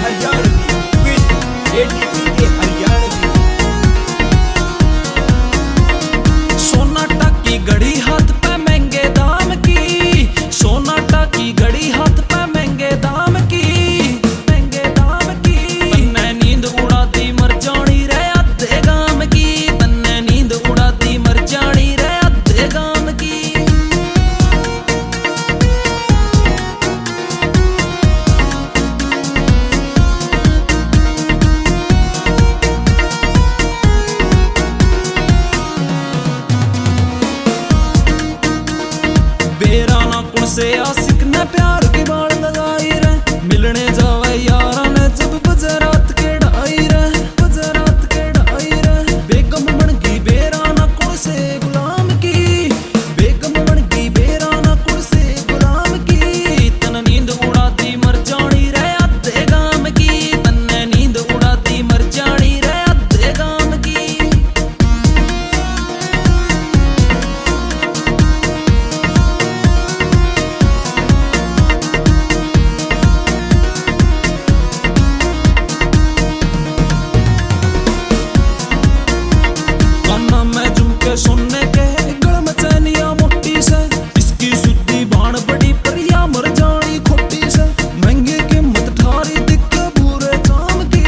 Haryanvi with ADP Haryanvi. सोना टाकी घड़ी हाथ पे महंगे दाम की, सोना टाकी घड़ी हाथ पे महंगे दाम की, महंगे दाम की। तन्ने नींद उड़ाती मर जानी रे अद्धे गाम की, तन्ने नींद उड़ाती मर जानी रे अद्धे गाम की। बेराना कुण से आशिक ने प्यार की बाण लगाई रे, मिलने जावे यारा ने जब बजे रात के ढाई रे, बजे रात के ढाई रे। बेगम बन गई बेराना कुण से गुलाम की, बेगम बन गई बेराना कुण से गुलाम की। तन नींद उड़ाती मर जानी रे अद्धे गाम की, तन्ने नींद उड़ाती मर जानी रे अद्धे गाम की। काना में झुमके सुनने के गल में चैनिया मोटी से, इसकी सुद्धी भाण बड़ी परिया मर जानी खोटी से। महंगे कीमत ठारी दिखे बुरे चाम की,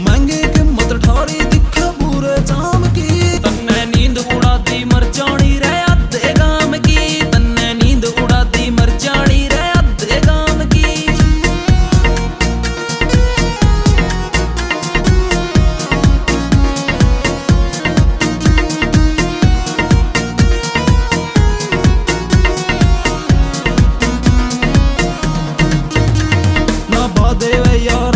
महंगे कीमत ठारी दिखे बुरे चाम की। तन्ने नींद उड़ाती मर जानी रे अद्धे गाम की, तन्ने नींद उड़ाती मर जानी रे अद्धे गाम की। ना बादे वे यार